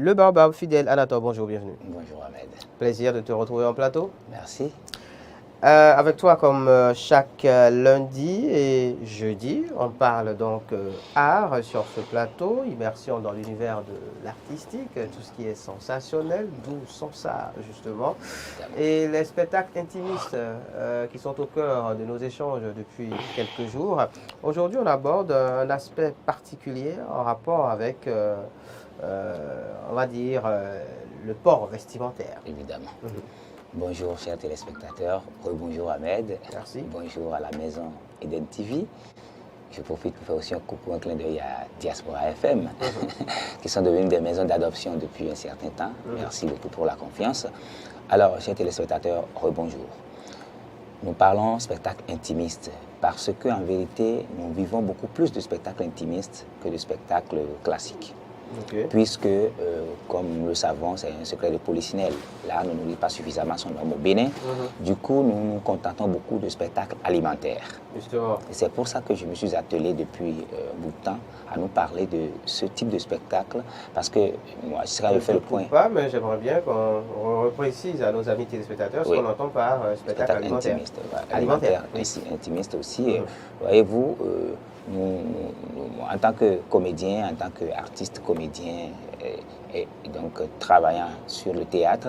Le Baobab fidèle. Anatole, bonjour, bienvenue. Bonjour Ahmed. Plaisir de te retrouver en plateau. Merci. Avec toi, comme chaque lundi et jeudi, on parle donc art sur ce plateau, immersion dans l'univers de l'artistique, tout ce qui est sensationnel, d'où Sansa justement, et les spectacles intimistes qui sont au cœur de nos échanges depuis quelques jours. Aujourd'hui, on aborde un aspect particulier en rapport avec, on va dire, le port vestimentaire. Évidemment. Bonjour chers téléspectateurs, bonjour Ahmed. Merci. Bonjour à la maison Eden TV. Je profite pour faire aussi un coucou, un clin d'œil à Diaspora FM, qui sont devenus des maisons d'adoption depuis un certain temps. Merci beaucoup pour la confiance. Alors, chers téléspectateurs, bonjour. Nous parlons spectacle intimiste parce qu'en vérité, nous vivons beaucoup plus de spectacles intimistes que de spectacles classiques. Okay. Puisque, comme nous le savons, c'est un secret de polichinelle. Là, on ne nourrit pas suffisamment son homme au Bénin. Du coup, nous nous contentons beaucoup de spectacles alimentaires. Justement. Et c'est pour ça que je me suis attelé depuis un bout de temps à nous parler de ce type de spectacle. Parce que moi, je serais fait le point. Pas, mais j'aimerais bien qu'on reprécise à nos amis téléspectateurs ce qu'on entend par spectacle alimentaire. Intimiste, alimentaire, intimiste aussi. Voyez-vous, en tant que comédien, en tant qu'artiste comédien et donc travaillant sur le théâtre,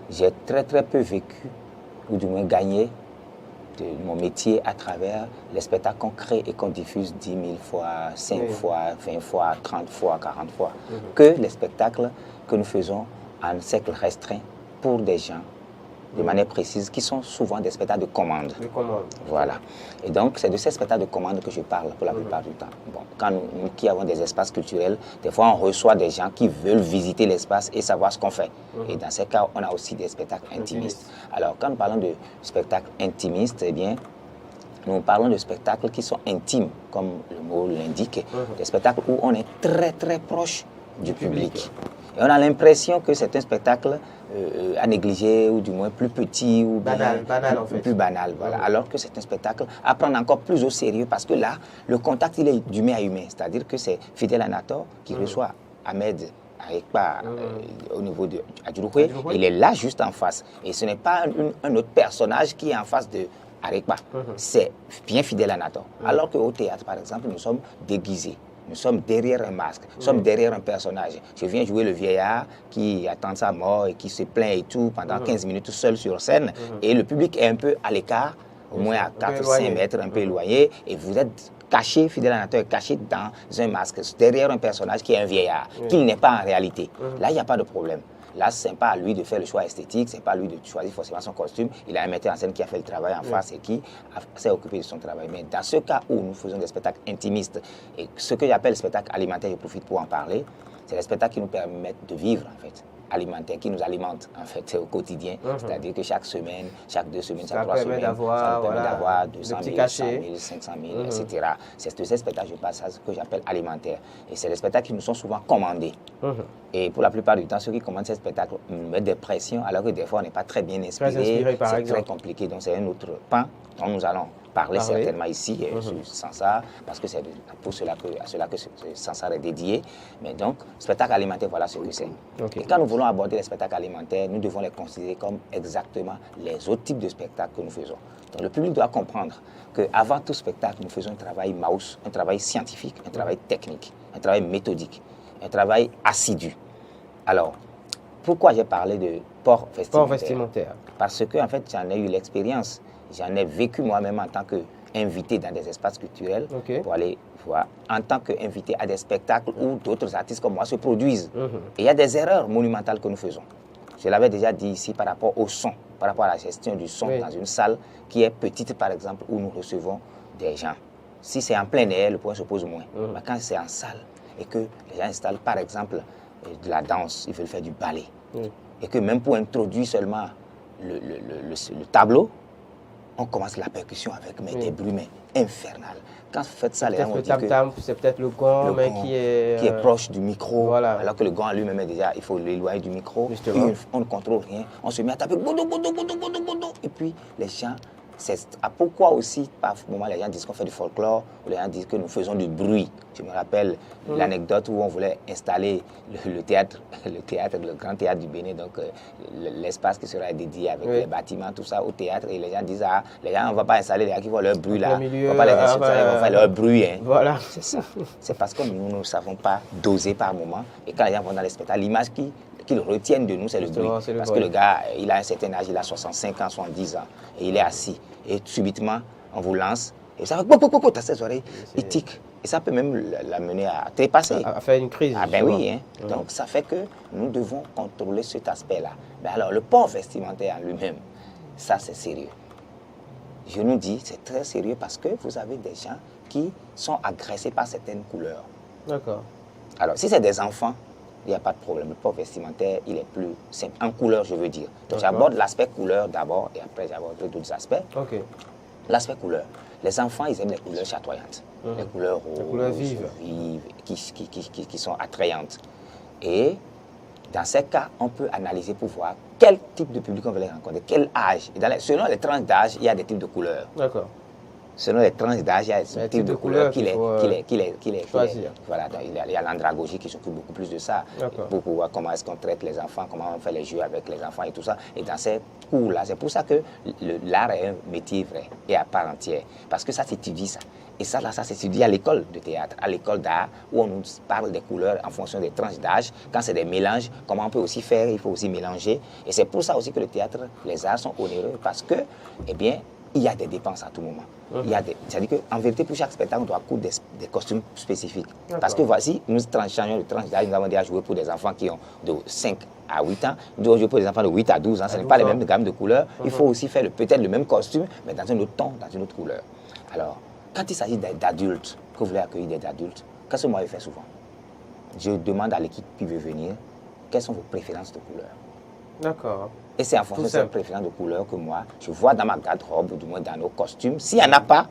j'ai très peu vécu, ou du moins gagné de mon métier à travers les spectacles qu'on crée et qu'on diffuse 10 000 fois, 5 fois, 20 fois, 30 fois, 40 fois, que les spectacles que nous faisons en cercle restreint pour des gens de manière précise, qui sont souvent des spectacles de commande. Voilà. Et donc, c'est de ces spectacles de commande que je parle pour la plupart du temps. Bon, quand nous qui avons des espaces culturels, des fois, on reçoit des gens qui veulent visiter l'espace et savoir ce qu'on fait. Et dans ces cas, on a aussi des spectacles intimistes. Alors, quand nous parlons de spectacles intimistes, eh bien, nous parlons de spectacles qui sont intimes, comme le mot l'indique, des spectacles où on est très proche du public. Et on a l'impression que c'est un spectacle à négliger, ou du moins plus petit, ou banal en fait. Plus banal, voilà. Alors que c'est un spectacle à prendre encore plus au sérieux, parce que là, le contact, il est d'humain à humain. C'est-à-dire que c'est Fidèle Anator qui reçoit Ahmed Arekpa au niveau de Adjuroué. Il est là juste en face. Et ce n'est pas un autre personnage qui est en face de Arekpa. C'est bien Fidèle Anator. Alors qu'au théâtre, par exemple, nous sommes déguisés. Nous sommes derrière un masque, nous sommes derrière un personnage. Je viens jouer le vieillard qui attend sa mort et qui se plaint et tout pendant 15 minutes tout seul sur scène. Et le public est un peu à l'écart, au moins à 4-5 mètres, un peu éloigné. Et vous êtes caché, Fidèle Anator est caché dans un masque, derrière un personnage qui est un vieillard, qu'il n'est pas en réalité. Là, il n'y a pas de problème. Là, ce n'est pas à lui de faire le choix esthétique, ce n'est pas à lui de choisir forcément son costume. Il a un metteur en scène qui a fait le travail en face et qui s'est occupé de son travail. Mais dans ce cas où nous faisons des spectacles intimistes, et ce que j'appelle spectacle alimentaire, je profite pour en parler, c'est les spectacles qui nous permettent de vivre, en fait, alimentaire, qui nous alimente, en fait, au quotidien. C'est-à-dire que chaque semaine, chaque 2 semaines, chaque 3 semaines, ça nous permet d'avoir 200 000, 100 000, 500 000, etc. C'est de ces spectacles, je passe à ce que j'appelle alimentaire. Et c'est des spectacles qui nous sont souvent commandés. Et pour la plupart du temps, ceux qui commandent ces spectacles nous mettent des pressions, alors que des fois, on n'est pas très bien inspiré. C'est très compliqué. Donc, c'est un autre pan dont nous allons parler certainement ici, sans ça, parce que c'est à cela que Sansar est dédié. Mais donc, spectacle alimentaire, voilà ce que c'est. Et quand nous voulons aborder les spectacles alimentaires, nous devons les considérer comme exactement les autres types de spectacles que nous faisons. Donc, le public doit comprendre qu'avant tout spectacle, nous faisons un travail mouse, un travail scientifique, un travail technique, un travail méthodique, un travail assidu. Alors, pourquoi j'ai parlé de port vestimentaire? Parce que, en fait, j'en ai eu l'expérience. J'en ai vécu moi-même en tant qu'invité dans des espaces culturels pour aller voir, en tant qu'invité à des spectacles où d'autres artistes comme moi se produisent. Et il y a des erreurs monumentales que nous faisons. Je l'avais déjà dit ici par rapport au son, par rapport à la gestion du son dans une salle qui est petite, par exemple, où nous recevons des gens. Si c'est en plein air, le point se pose moins. Mais quand c'est en salle et que les gens installent, par exemple, de la danse, ils veulent faire du ballet, et que même pour introduire seulement le tableau, on commence la percussion avec des bruits infernales. Quand vous faites ça, les gens vont dire que c'est peut-être le gong, qui est proche du micro, alors que le gong lui-même est déjà, il faut l'éloigner du micro. Et on ne contrôle rien. On se met à taper, et puis les gens pourquoi aussi, par moment, les gens disent qu'on fait du folklore, ou les gens disent que nous faisons du bruit. Je me rappelle l'anecdote où on voulait installer le grand théâtre du Bénin, donc l'espace qui sera dédié avec les bâtiments, tout ça, au théâtre, et les gens disent, les gens, on ne va pas installer les gens qui font leur bruit là, on ne va pas les insulter, ils vont faire leur bruit. Hein. Voilà. C'est ça. C'est parce que nous ne savons pas doser par moment, et quand les gens vont dans les spectacles, l'image qu'ils retiennent de nous, c'est le bruit. Parce que le gars, il a un certain âge, il a 65 ans, 70 ans, et il est assis. Et subitement, on vous lance, et ça fait t'as ses oreilles, il tique. Et ça peut même l'amener à trépasser. À faire une crise. Ah ben oui, hein. Donc ça fait que nous devons contrôler cet aspect-là. Mais alors, le port vestimentaire en lui-même, ça c'est sérieux. Je nous dis, c'est très sérieux parce que vous avez des gens qui sont agressés par certaines couleurs. D'accord. Alors, si c'est des enfants, il n'y a pas de problème. Le port vestimentaire, il est plus simple. En couleur, je veux dire. Donc, j'aborde l'aspect couleur d'abord et après, j'aborderai d'autres aspects. Ok. L'aspect couleur. Les enfants, ils aiment les couleurs chatoyantes. Les couleurs vives, qui sont attrayantes. Et dans ces cas, on peut analyser pour voir quel type de public on veut les rencontrer, quel âge. Et selon les tranches d'âge, il y a des types de couleurs. D'accord. Selon les tranches d'âge, il y a des types de couleurs qu'il est choisir. Voilà, donc il y a l'andragogie qui s'occupe beaucoup plus de ça, pour voir comment est-ce qu'on traite les enfants, comment on fait les jeux avec les enfants et tout ça. Et dans ces cours-là, c'est pour ça que l'art est un métier vrai et à part entière. Parce que ça s'étudie, ça. Et ça, là, ça s'étudie à l'école de théâtre, à l'école d'art, où on nous parle des couleurs en fonction des tranches d'âge. Quand c'est des mélanges, comment on peut aussi faire, il faut aussi mélanger. Et c'est pour ça aussi que le théâtre, les arts sont onéreux, parce que, eh bien, il y a des dépenses à tout moment. C'est-à-dire qu'en vérité, pour chaque spectacle, on doit coudre des costumes spécifiques. Parce que voici, nous changeons de tranche d'âge, nous avons déjà joué pour des enfants qui ont de 5 à 8 ans, nous devons jouer pour des enfants de 8 à 12 ans, ce n'est pas les mêmes gammes de couleurs. Il faut aussi faire peut-être le même costume, mais dans un autre ton, dans une autre couleur. Alors, quand il s'agit d'adultes, que vous voulez accueillir des adultes, qu'est-ce que moi je fais souvent? Je demande à l'équipe qui veut venir, quelles sont vos préférences de couleurs? D'accord. Et c'est en fonction de ces préférences de couleurs que moi, je vois dans ma garde-robe, ou du moins dans nos costumes. S'il n'y en a pas,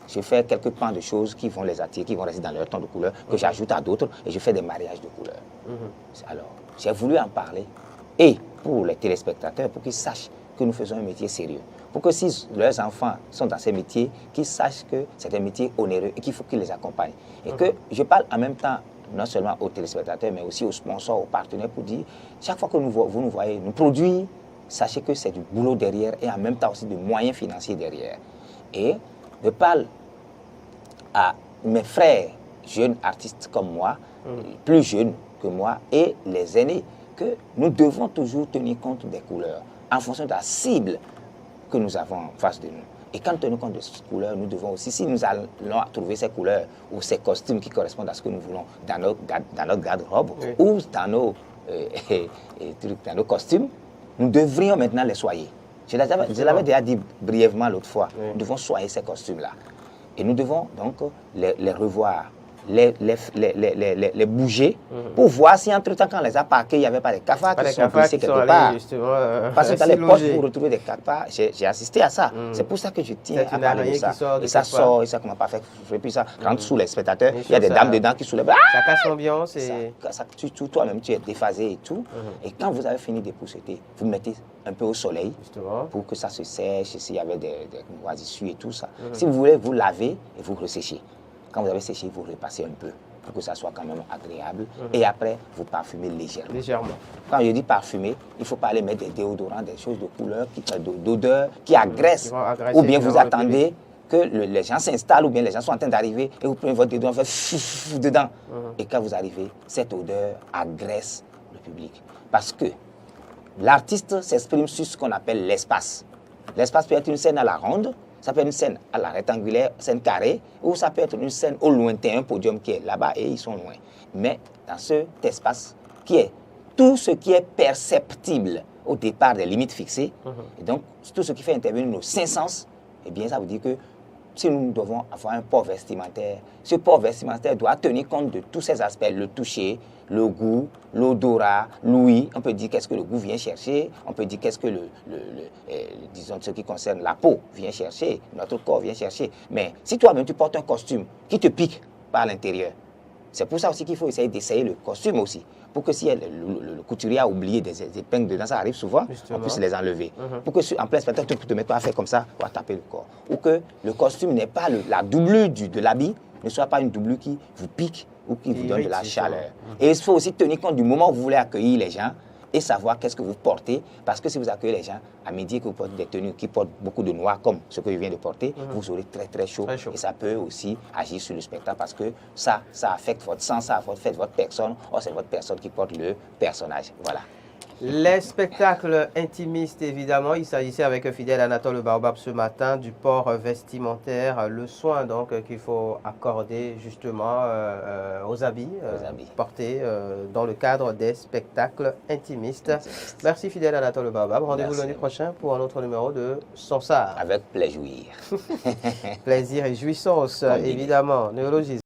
je fais quelques pans de choses qui vont les attirer, qui vont rester dans leur ton de couleur, que j'ajoute à d'autres, et je fais des mariages de couleurs. Alors, j'ai voulu en parler, et pour les téléspectateurs, pour qu'ils sachent que nous faisons un métier sérieux. Pour que si leurs enfants sont dans ces métiers, qu'ils sachent que c'est un métier onéreux et qu'il faut qu'ils les accompagnent. Et que je parle en même temps, non seulement aux téléspectateurs, mais aussi aux sponsors, aux partenaires, pour dire, chaque fois que vous nous voyez nous produire, sachez que c'est du boulot derrière et en même temps aussi des moyens financiers derrière. Et je parle à mes frères jeunes artistes comme moi, plus jeunes que moi, et les aînés, que nous devons toujours tenir compte des couleurs en fonction de la cible que nous avons en face de nous. Et quand nous tenons compte de ces couleurs, nous devons aussi, si nous allons trouver ces couleurs ou ces costumes qui correspondent à ce que nous voulons dans notre garde-robe ou dans nos costumes, nous devrions maintenant les soigner. Je l'avais déjà dit brièvement l'autre fois. Nous devons soigner ces costumes-là. Et nous devons donc les revoir, les bouger pour voir si entre-temps, quand on les a parqués, il n'y avait pas des cafards qui sont glissés quelque part. Parce que dans les poches, vous retrouvez des cafards. J'ai assisté à ça. C'est pour ça que je tiens à parler de ça. Et ça sort, et ça commence pas à faire. Et puis ça rentre sous les spectateurs. Il y a des dames dedans qui soulèvent. Ça casse l'ambiance. Toi-même, tu es déphasé et tout. Et quand vous avez fini d'épousseter, vous mettez un peu au soleil pour que ça se sèche, s'il y avait des moisissures et tout ça. Si vous voulez, vous lavez et vous resséchez. Quand vous avez séché, vous repassez un peu pour que ça soit quand même agréable. Et après, vous parfumez légèrement. Quand je dis parfumer, il ne faut pas aller mettre des déodorants, des choses de couleur, d'odeur qui agressent. Ou bien vous attendez que les gens s'installent ou bien les gens sont en train d'arriver et vous prenez votre déodorant, vous faites dedans. Et quand vous arrivez, cette odeur agresse le public. Parce que l'artiste s'exprime sur ce qu'on appelle l'espace. L'espace peut être une scène à la ronde, ça peut être une scène à la rectangulaire, scène carrée, ou ça peut être une scène au lointain, un podium qui est là-bas et ils sont loin. Mais dans cet espace qui est tout ce qui est perceptible au départ des limites fixées, et donc tout ce qui fait intervenir nos 5 sens, eh bien ça veut dire que si nous devons avoir un port vestimentaire, ce port vestimentaire doit tenir compte de tous ces aspects, le toucher, le goût, l'odorat, l'ouïe. On peut dire qu'est-ce que le goût vient chercher, on peut dire qu'est-ce que disons ce qui concerne la peau vient chercher, notre corps vient chercher. Mais si toi-même tu portes un costume qui te pique par l'intérieur, C'est pour ça aussi qu'il faut essayer d'essayer le costume aussi. Pour que si le couturier a oublié des épingles dedans, ça arrive souvent, Justement. on puisse les enlever. Pour que en plein spectacle, tu ne te mets pas à faire comme ça ou à taper le corps. Ou que le costume n'est pas la doublure de l'habit, ne soit pas une doublure qui vous pique ou qui vous donne de la chaleur. Et il faut aussi tenir compte du moment où vous voulez accueillir les gens et savoir qu'est-ce que vous portez. Parce que si vous accueillez les gens, à midi que vous portez des tenues qui portent beaucoup de noir, comme ce que je viens de porter, vous aurez très très chaud. Et ça peut aussi agir sur le spectacle parce que ça affecte votre sens, ça affecte votre personne. Or, c'est votre personne qui porte le personnage. Voilà. Les spectacles intimistes, évidemment, il s'agissait avec Fidèle Anatole Baobab ce matin du port vestimentaire, le soin donc qu'il faut accorder justement aux habits portés dans le cadre des spectacles intimistes. Merci Fidèle Anatole Baobab. Rendez-vous lundi prochain pour un autre numéro de Sonsard. Avec plaisir. Plaisir et jouissance, évidemment. Néologisme.